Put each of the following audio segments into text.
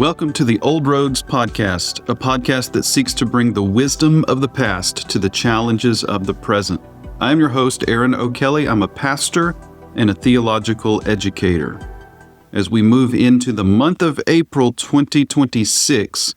Welcome to the Old Roads Podcast, a podcast that seeks to bring the wisdom of the past to the challenges of the present. I'm your host, Aaron O'Kelly. I'm a pastor and a theological educator. As we move into the month of April 2026,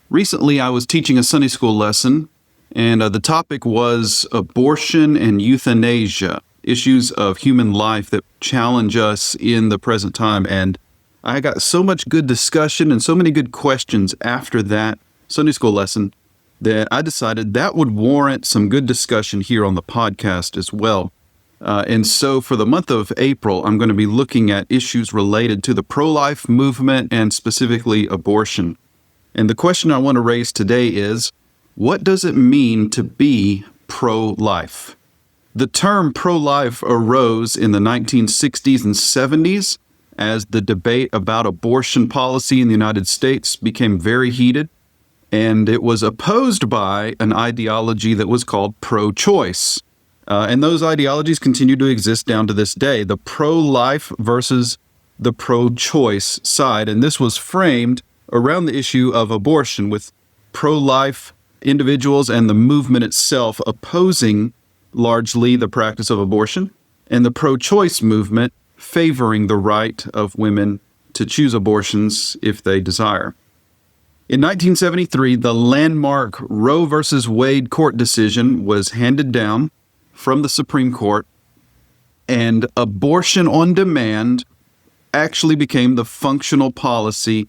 recently I was teaching a Sunday school lesson, and the topic was abortion and euthanasia, issues of human life that challenge us in the present time. And I got so much good discussion and so many good questions after that Sunday school lesson that I decided that would warrant some good discussion here on the podcast as well. And so for the month of April, I'm going to be looking at issues related to the pro-life movement and specifically abortion. And the question I want to raise today is, what does it mean to be pro-life? The term pro-life arose in the 1960s and 70s as the debate about abortion policy in the United States became very heated, and it was opposed by an ideology that was called pro-choice. And those ideologies continue to exist down to this day, the pro-life versus the pro-choice side. And this was framed around the issue of abortion, with pro-life individuals and the movement itself opposing largely the practice of abortion, and the pro-choice movement favoring the right of women to choose abortions if they desire. In 1973, the landmark Roe v. Wade court decision was handed down from the Supreme Court, and abortion on demand actually became the functional policy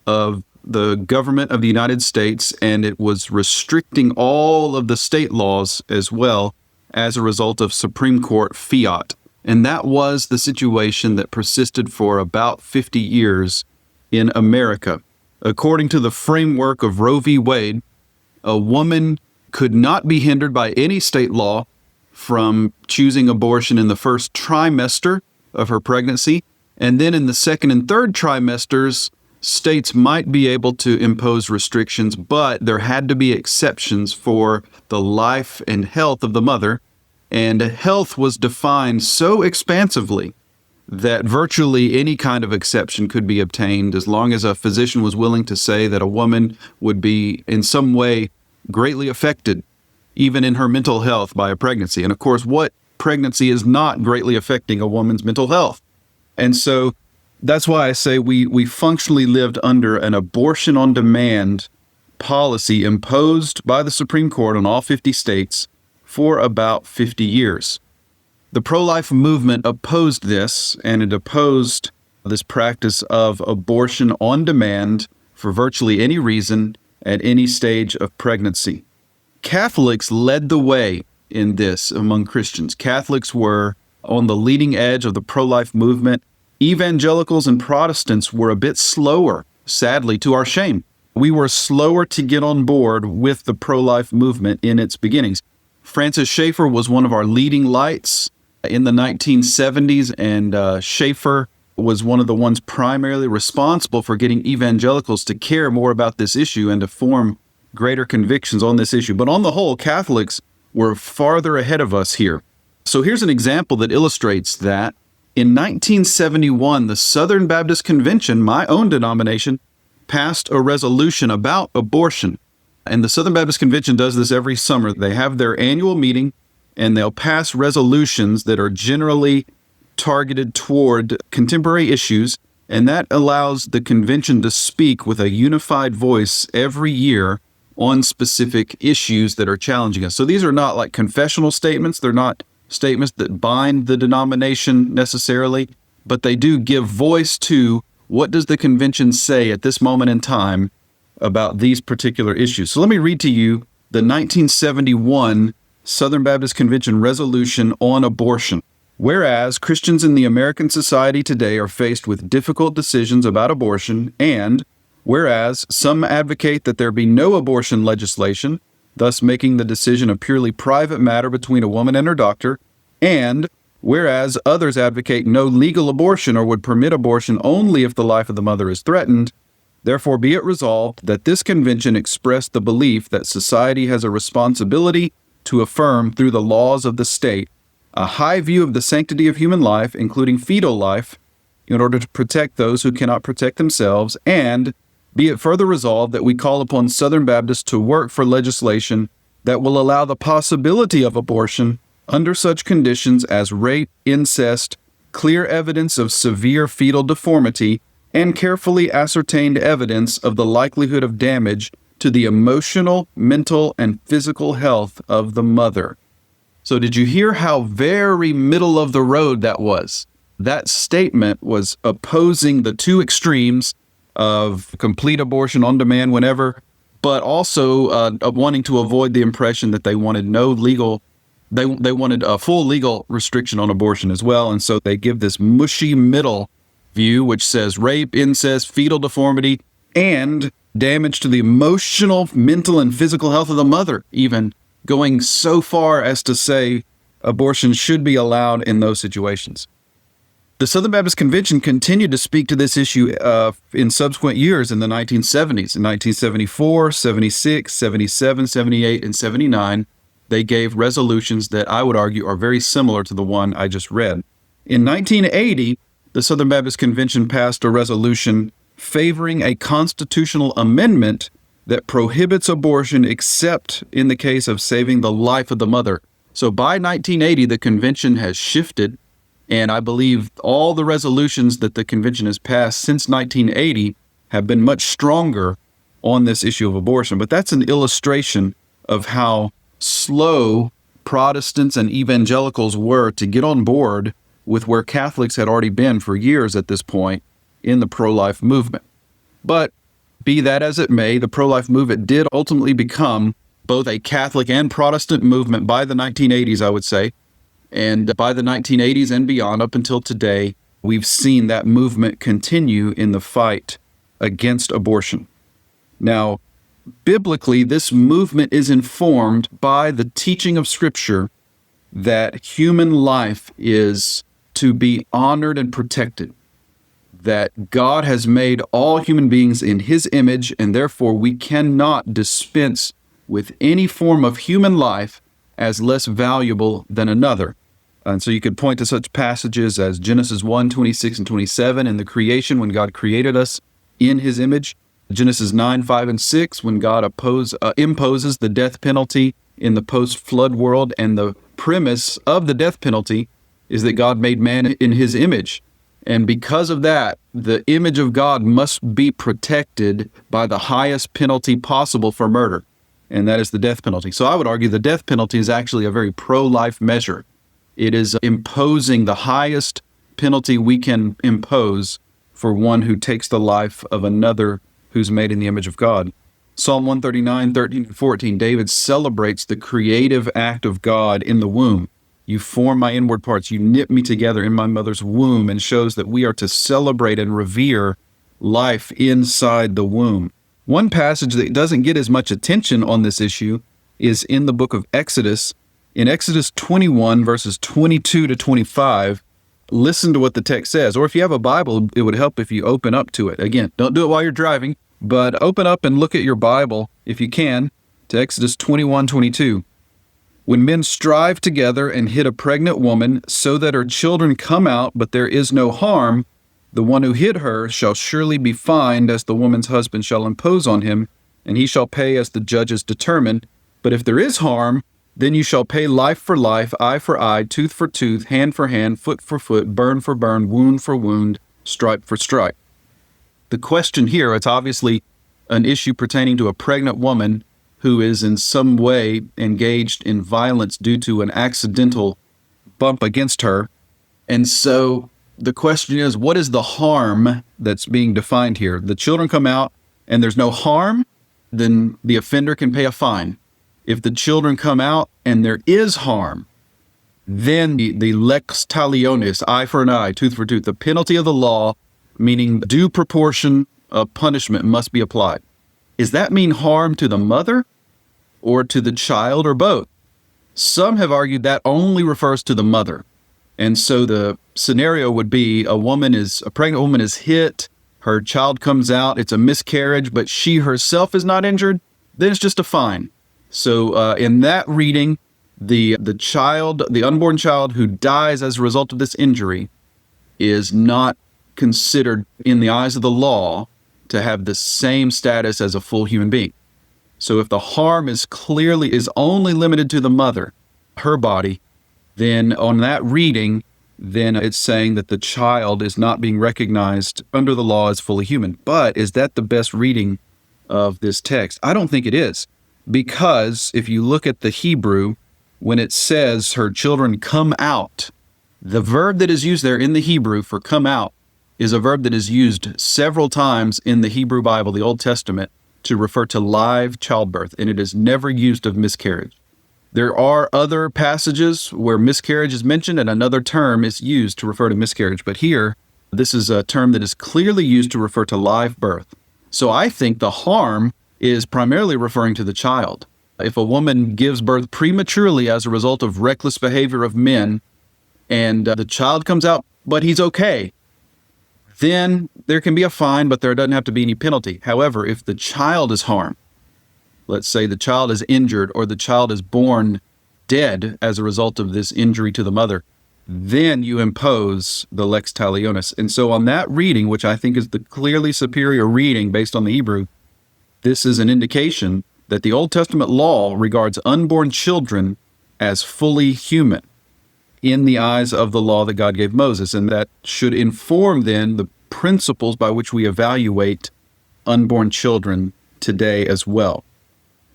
of the government of the United States, and it was restricting all of the state laws as well as a result of Supreme Court fiat. And that was the situation that persisted for about 50 years in America. According to the framework of Roe v. Wade, a woman could not be hindered by any state law from choosing abortion in the first trimester of her pregnancy. And then in the second and third trimesters, states might be able to impose restrictions, but there had to be exceptions for the life and health of the mother. And health was defined so expansively that virtually any kind of exception could be obtained as long as a physician was willing to say that a woman would be in some way greatly affected, even in her mental health, by a pregnancy. And of course, what pregnancy is not greatly affecting a woman's mental health? And so that's why I say we functionally lived under an abortion on demand policy imposed by the Supreme Court on all 50 states for about 50 years. The pro-life movement opposed this, and it opposed this practice of abortion on demand for virtually any reason at any stage of pregnancy. Catholics led the way in this among Christians. Catholics were on the leading edge of the pro-life movement. Evangelicals and Protestants were a bit slower, sadly, to our shame. We were slower to get on board with the pro-life movement in its beginnings. Francis Schaeffer was one of our leading lights in the 1970s, and Schaeffer was one of the ones primarily responsible for getting evangelicals to care more about this issue and to form greater convictions on this issue. But on the whole, Catholics were farther ahead of us here. So here's an example that illustrates that. In 1971, the Southern Baptist Convention, my own denomination, passed a resolution about abortion. And the Southern Baptist Convention does this every summer. They have their annual meeting, and they'll pass resolutions that are generally targeted toward contemporary issues, and that allows the convention to speak with a unified voice every year on specific issues that are challenging us. So these are not like confessional statements. They're not statements that bind the denomination necessarily, but they do give voice to what does the convention say at this moment in time about these particular issues. So let me read to you the 1971 Southern Baptist Convention resolution on abortion. Whereas Christians in the American society today are faced with difficult decisions about abortion, and whereas some advocate that there be no abortion legislation, thus making the decision a purely private matter between a woman and her doctor, and whereas others advocate no legal abortion or would permit abortion only if the life of the mother is threatened, therefore be it resolved that this convention express the belief that society has a responsibility to affirm through the laws of the state a high view of the sanctity of human life, including fetal life, in order to protect those who cannot protect themselves, and Be it further resolved that we call upon Southern Baptists to work for legislation that will allow the possibility of abortion under such conditions as rape, incest, clear evidence of severe fetal deformity, and carefully ascertained evidence of the likelihood of damage to the emotional, mental, and physical health of the mother. So did you hear how very middle of the road that was? That statement was opposing the two extremes of complete abortion on demand whenever, but also wanting to avoid the impression that they wanted they wanted a full legal restriction on abortion as well. And so they give this mushy middle view, which says rape, incest, fetal deformity, and damage to the emotional, mental, and physical health of the mother, even going so far as to say abortion should be allowed in those situations. The Southern Baptist Convention continued to speak to this issue in subsequent years in the 1970s. In 1974, 76, 77, 78, and 79, they gave resolutions that I would argue are very similar to the one I just read. In 1980, the Southern Baptist Convention passed a resolution favoring a constitutional amendment that prohibits abortion except in the case of saving the life of the mother. So by 1980, the convention has shifted. And I believe all the resolutions that the convention has passed since 1980 have been much stronger on this issue of abortion. But that's an illustration of how slow Protestants and evangelicals were to get on board with where Catholics had already been for years at this point in the pro-life movement. But be that as it may, the pro-life movement did ultimately become both a Catholic and Protestant movement by the 1980s, I would say. And by the 1980s and beyond, up until today, we've seen that movement continue in the fight against abortion. Now, biblically, this movement is informed by the teaching of Scripture that human life is to be honored and protected, that God has made all human beings in His image, and therefore we cannot dispense with any form of human life as less valuable than another. And so you could point to such passages as Genesis 1, 26 and 27 in the creation when God created us in His image, Genesis 9, 5 and 6 when God imposes the death penalty in the post-flood world, and the premise of the death penalty is that God made man in His image. And because of that, the image of God must be protected by the highest penalty possible for murder, and that is the death penalty. So I would argue the death penalty is actually a very pro-life measure. It is imposing the highest penalty we can impose for one who takes the life of another who's made in the image of God. Psalm 139, 13 and 14, David celebrates the creative act of God in the womb. You form my inward parts, you knit me together in my mother's womb, and shows that we are to celebrate and revere life inside the womb. One passage that doesn't get as much attention on this issue is in the book of Exodus. In Exodus 21, verses 22 to 25, listen to what the text says. Or if you have a Bible, it would help if you open up to it. Again, don't do it while you're driving, but open up and look at your Bible, if you can, to Exodus 21, 22. When men strive together and hit a pregnant woman so that her children come out, but there is no harm, the one who hit her shall surely be fined as the woman's husband shall impose on him, and he shall pay as the judges determine. But if there is harm, then you shall pay life for life, eye for eye, tooth for tooth, hand for hand, foot for foot, burn for burn, wound for wound, stripe for stripe. The question here, it's obviously an issue pertaining to a pregnant woman who is in some way engaged in violence due to an accidental bump against her. And so the question is, what is the harm that's being defined here? The children come out and there's no harm, then the offender can pay a fine. If the children come out and there is harm, then the lex talionis, eye for an eye, tooth for tooth, the penalty of the law, meaning due proportion of punishment, must be applied. Does that mean harm to the mother or to the child or both? Some have argued that only refers to the mother. And so the scenario would be a pregnant woman is hit, her child comes out, it's a miscarriage, but she herself is not injured, then it's just a fine. So in that reading, the unborn child who dies as a result of this injury is not considered in the eyes of the law to have the same status as a full human being. So if the harm is only limited to the mother, her body, then on that reading, then it's saying that the child is not being recognized under the law as fully human. But is that the best reading of this text? I don't think it is, because if you look at the Hebrew, when it says her children come out, the verb that is used there in the Hebrew for come out is a verb that is used several times in the Hebrew Bible, the Old Testament, to refer to live childbirth, and it is never used of miscarriage. There are other passages where miscarriage is mentioned and another term is used to refer to miscarriage, but here, this is a term that is clearly used to refer to live birth. So I think the harm is primarily referring to the child. If a woman gives birth prematurely as a result of reckless behavior of men, and the child comes out, but he's okay, then there can be a fine, but there doesn't have to be any penalty. However, if the child is harmed, let's say the child is injured or the child is born dead as a result of this injury to the mother, then you impose the lex talionis. And so on that reading, which I think is the clearly superior reading based on the Hebrew, this is an indication that the Old Testament law regards unborn children as fully human in the eyes of the law that God gave Moses, and that should inform then the principles by which we evaluate unborn children today as well.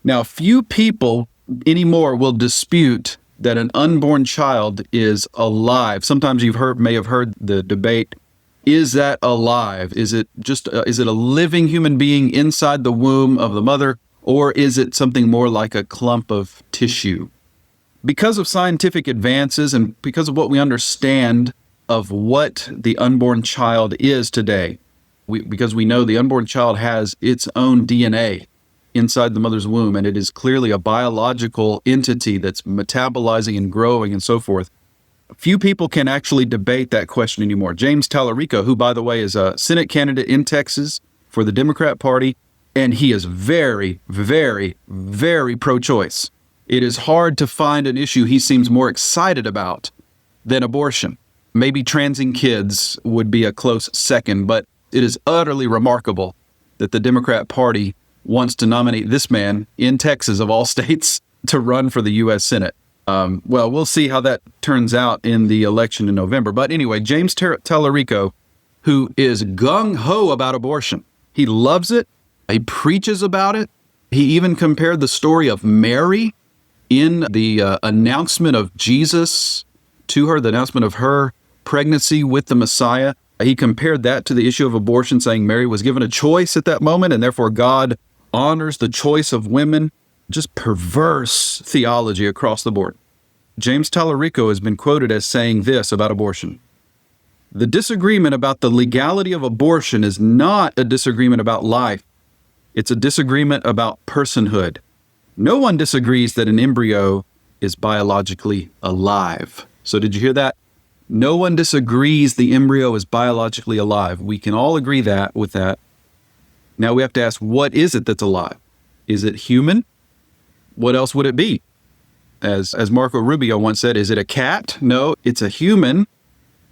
Now, few people anymore will dispute that an unborn child is alive. Sometimes may have heard the debate, is that alive? Is it a living human being inside the womb of the mother, or is it something more like a clump of tissue? Because of scientific advances and because of what we understand of what the unborn child is today, because we know the unborn child has its own DNA inside the mother's womb, and it is clearly a biological entity that's metabolizing and growing and so forth, few people can actually debate that question anymore. James Tallarico, who, by the way, is a Senate candidate in Texas for the Democrat Party, and he is very, very, very pro-choice. It is hard to find an issue he seems more excited about than abortion. Maybe transing kids would be a close second, but it is utterly remarkable that the Democrat Party wants to nominate this man in Texas, of all states, to run for the U.S. Senate. Well, we'll see how that turns out in the election in November. But anyway, James Tallarico, who is gung-ho about abortion, he loves it. He preaches about it. He even compared the story of Mary in the announcement of Jesus to her, the announcement of her pregnancy with the Messiah. He compared that to the issue of abortion, saying Mary was given a choice at that moment, and therefore God honors the choice of women. Just perverse theology across the board. James Tallarico has been quoted as saying this about abortion: the disagreement about the legality of abortion is not a disagreement about life. It's a disagreement about personhood. No one disagrees that an embryo is biologically alive. So did you hear that? No one disagrees the embryo is biologically alive. We can all agree with that. Now we have to ask, what is it that's alive? Is it human? What else would it be? As Marco Rubio once said, is it a cat? No, it's a human,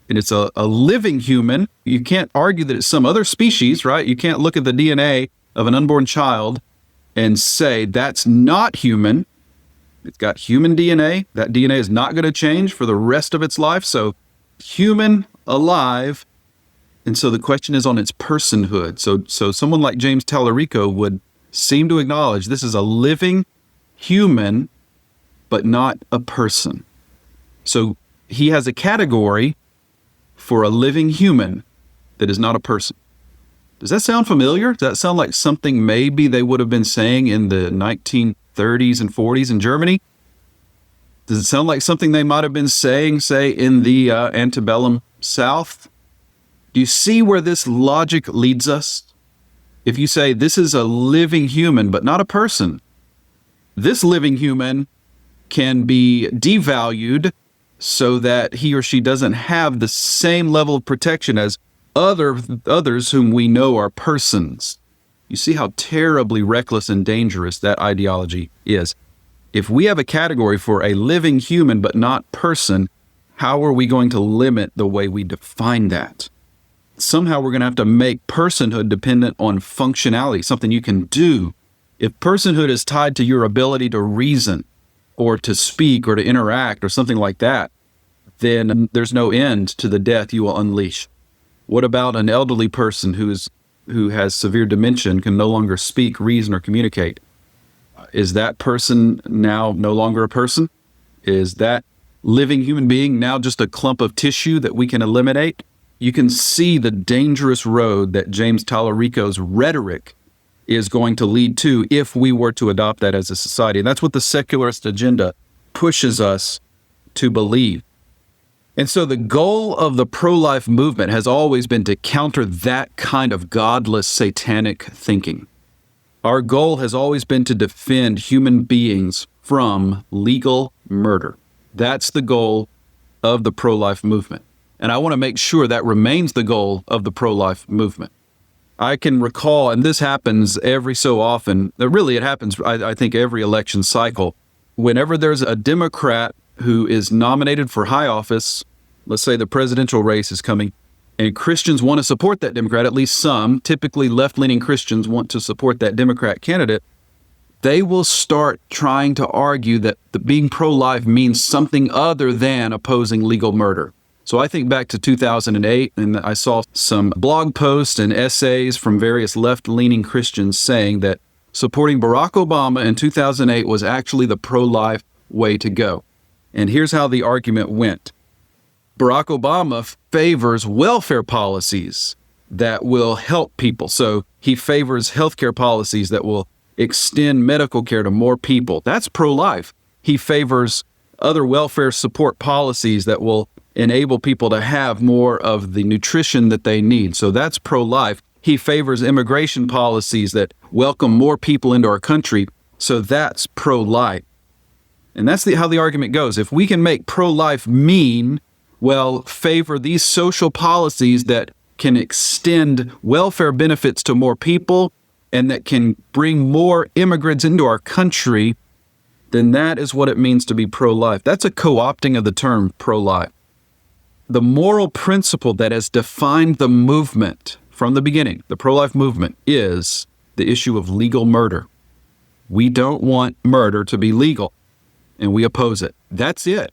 and it's a living human. You can't argue that it's some other species, right? You can't look at the DNA of an unborn child and say that's not human. It's got human DNA. That DNA is not going to change for the rest of its life. So human, alive. And so the question is on its personhood. So someone like James Tallarico would seem to acknowledge this is a living human, but not a person. So he has a category for a living human that is not a person. Does that sound familiar? Does that sound like something maybe they would have been saying in the 1930s and 40s in Germany? Does it sound like something they might have been saying, say, in the antebellum South? Do you see where this logic leads us? If you say this is a living human, but not a person, this living human can be devalued so that he or she doesn't have the same level of protection as others whom we know are persons. You see how terribly reckless and dangerous that ideology is. If we have a category for a living human but not person, how are we going to limit the way we define that? somehow we're going to have to make personhood dependent on functionality, something you can do. If personhood is tied to your ability to reason or to speak or to interact or something like that, then there's no end to the death you will unleash. What about an elderly person who has severe dementia and can no longer speak, reason, or communicate? Is that person now no longer a person? Is that living human being now just a clump of tissue that we can eliminate? You can see the dangerous road that James Tallarico's rhetoric is going to lead to if we were to adopt that as a society. And that's what the secularist agenda pushes us to believe. And so the goal of the pro-life movement has always been to counter that kind of godless, satanic thinking. Our goal has always been to defend human beings from legal murder. That's the goal of the pro-life movement. And I want to make sure that remains the goal of the pro-life movement. I can recall, and this happens every so often, really it happens, I think, every election cycle. Whenever there's a Democrat who is nominated for high office, let's say the presidential race is coming, and Christians want to support that Democrat, at least some, typically left-leaning Christians want to support that Democrat candidate, they will start trying to argue that being pro-life means something other than opposing legal murder. So I think back to 2008, and I saw some blog posts and essays from various left-leaning Christians saying that supporting Barack Obama in 2008 was actually the pro-life way to go. And here's how the argument went. Barack Obama favors welfare policies that will help people. So he favors healthcare policies that will extend medical care to more people. That's pro-life. He favors other welfare support policies that will enable people to have more of the nutrition that they need. So that's pro-life. He favors immigration policies that welcome more people into our country. So that's pro-life. And that's how the argument goes. If we can make pro-life mean, well, favor these social policies that can extend welfare benefits to more people and that can bring more immigrants into our country, then that is what it means to be pro-life. That's a co-opting of the term pro-life. The moral principle that has defined the movement from the beginning, the pro-life movement, is the issue of legal murder. We don't want murder to be legal, and we oppose it. That's it.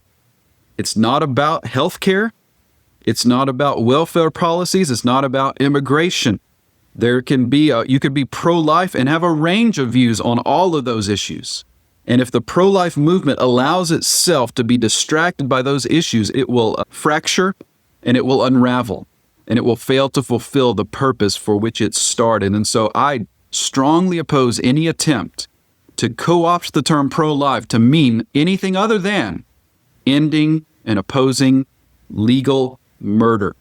It's not about health care. It's not about welfare policies. It's not about immigration. You can be pro-life and have a range of views on all of those issues. And if the pro-life movement allows itself to be distracted by those issues, it will fracture and it will unravel and it will fail to fulfill the purpose for which it started. And so I strongly oppose any attempt to co-opt the term pro-life to mean anything other than ending and opposing legal murder.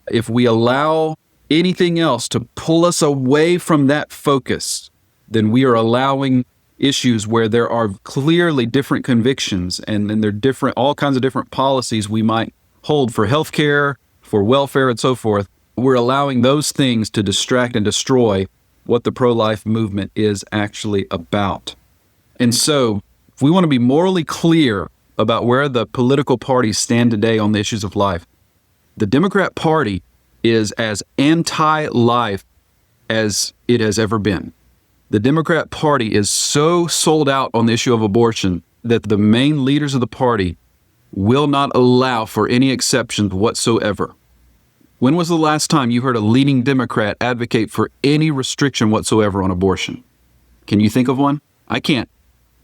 If we allow anything else to pull us away from that focus, then we are allowing issues where there are clearly different convictions and there are all kinds of different policies we might hold for healthcare, for welfare, and so forth. We're allowing those things to distract and destroy what the pro-life movement is actually about. And so, if we want to be morally clear about where the political parties stand today on the issues of life, the Democrat Party is as anti-life as it has ever been. The Democrat Party is so sold out on the issue of abortion that the main leaders of the party will not allow for any exceptions whatsoever. When was the last time you heard a leading Democrat advocate for any restriction whatsoever on abortion? Can you think of one? I can't.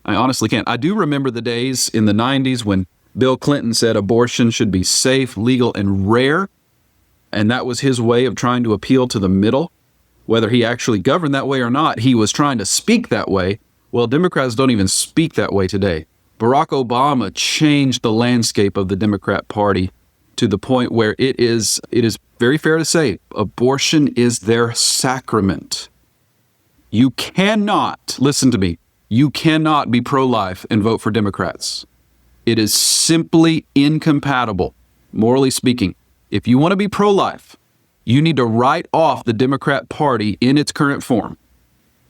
I honestly can't. I do remember the days in the 90s when Bill Clinton said abortion should be safe, legal, and rare, and that was his way of trying to appeal to the middle. Whether he actually governed that way or not, he was trying to speak that way. Well, Democrats don't even speak that way today. Barack Obama changed the landscape of the Democrat Party to the point where it is very fair to say abortion is their sacrament. You cannot, listen to me, you cannot be pro-life and vote for Democrats. It is simply incompatible, morally speaking. If you want to be pro-life, you need to write off the Democrat Party in its current form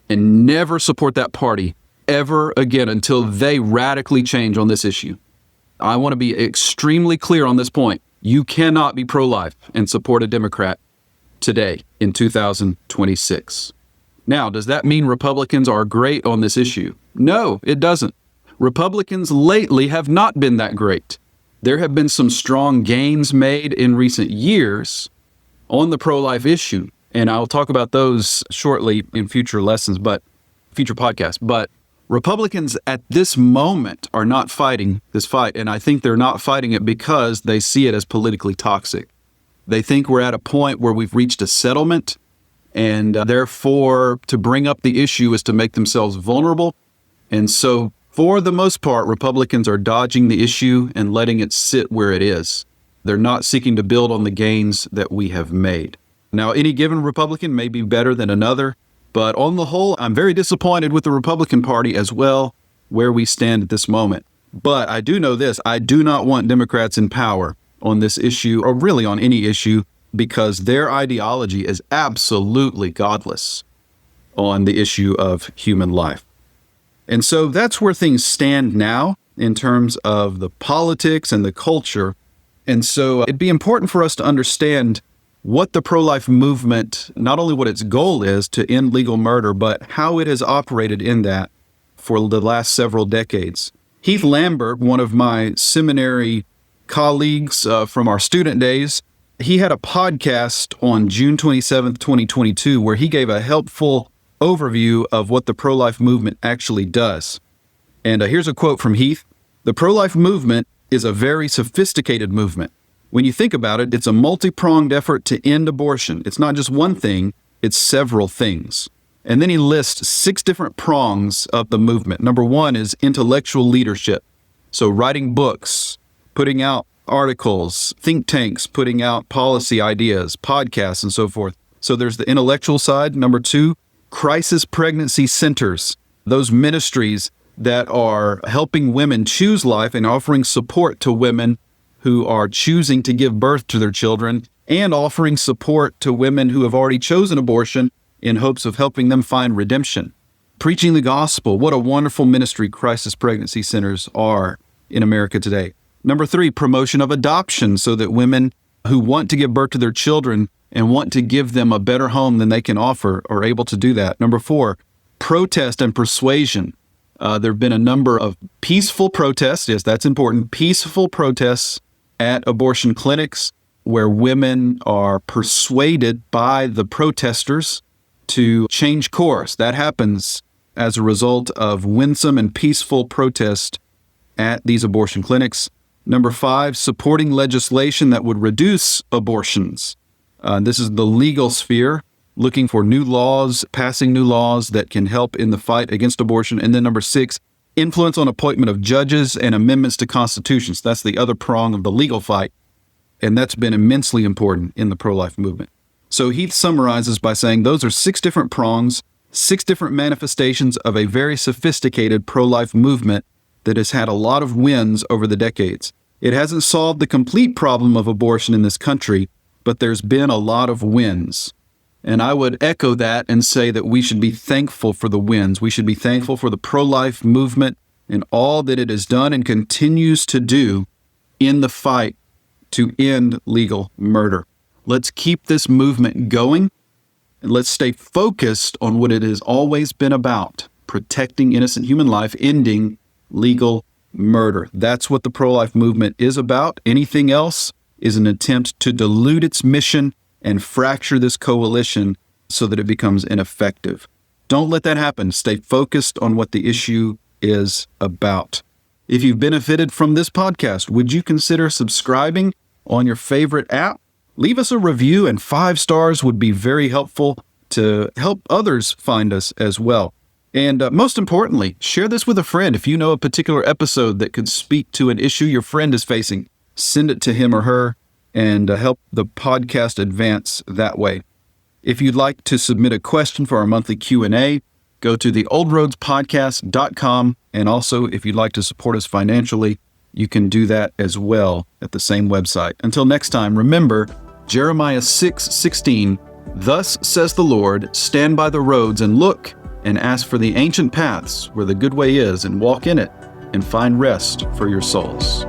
and never support that party ever again until they radically change on this issue. I want to be extremely clear on this point. You cannot be pro-life and support a Democrat. today in 2026. Now, does that mean Republicans are great on this issue? No, it doesn't. Republicans lately have not been that great. There have been some strong gains made in recent years on the pro-life issue, and I'll talk about those shortly in future lessons, but future podcasts. But Republicans at this moment are not fighting this fight, and I think they're not fighting it because they see it as politically toxic. They think we're at a point where we've reached a settlement, and therefore to bring up the issue is to make themselves vulnerable. And so for the most part, Republicans are dodging the issue and letting it sit where it is. They're not seeking to build on the gains that we have made. Now, any given Republican may be better than another, but on the whole, I'm very disappointed with the Republican Party as well, where we stand at this moment. But I do know this, I do not want Democrats in power on this issue, or really on any issue, because their ideology is absolutely godless on the issue of human life. And so that's where things stand now in terms of the politics and the culture. And so it'd be important for us to understand what the pro-life movement, not only what its goal is to end legal murder, but how it has operated in that for the last several decades. Heath Lambert, one of my seminary colleagues from our student days, he had a podcast on June 27th, 2022, where he gave a helpful overview of what the pro-life movement actually does. And here's a quote from Heath. "The pro-life movement is a very sophisticated movement. When you think about it, it's a multi-pronged effort to end abortion. It's not just one thing, it's several things." And then he lists 6 different prongs of the movement. Number 1 is intellectual leadership. So writing books, putting out articles, think tanks, putting out policy ideas, podcasts, and so forth. So there's the intellectual side. Number 2, crisis pregnancy centers, those ministries that are helping women choose life and offering support to women who are choosing to give birth to their children, and offering support to women who have already chosen abortion in hopes of helping them find redemption. Preaching the gospel, what a wonderful ministry crisis pregnancy centers are in America today. Number 3, promotion of adoption, so that women who want to give birth to their children and want to give them a better home than they can offer are able to do that. Number 4, protest and persuasion. There have been a number of peaceful protests, yes, that's important, peaceful protests at abortion clinics where women are persuaded by the protesters to change course. That happens as a result of winsome and peaceful protest at these abortion clinics. Number 5, supporting legislation that would reduce abortions. This is the legal sphere, looking for new laws, passing new laws that can help in the fight against abortion. And then number 6, influence on appointment of judges and amendments to constitutions. That's the other prong of the legal fight. And that's been immensely important in the pro-life movement. So Heath summarizes by saying those are 6 different prongs, 6 different manifestations of a very sophisticated pro-life movement that has had a lot of wins over the decades. It hasn't solved the complete problem of abortion in this country, but there's been a lot of wins. And I would echo that and say that we should be thankful for the wins. We should be thankful for the pro-life movement and all that it has done and continues to do in the fight to end legal murder. Let's keep this movement going, and let's stay focused on what it has always been about, protecting innocent human life, ending legal murder. That's what the pro-life movement is about. Anything else is an attempt to dilute its mission and fracture this coalition so that it becomes ineffective. Don't let that happen. Stay focused on what the issue is about. If you've benefited from this podcast, would you consider subscribing on your favorite app? Leave us a review, and 5 stars would be very helpful to help others find us as well. And most importantly, share this with a friend. If you know a particular episode that could speak to an issue your friend is facing, send it to him or her and help the podcast advance that way. If you'd like to submit a question for our monthly Q&A, go to theoldroadspodcast.com. And also, if you'd like to support us financially, you can do that as well at the same website. Until next time, remember Jeremiah 6:16, "Thus says the Lord, stand by the roads and look, and ask for the ancient paths where the good way is, and walk in it, and find rest for your souls."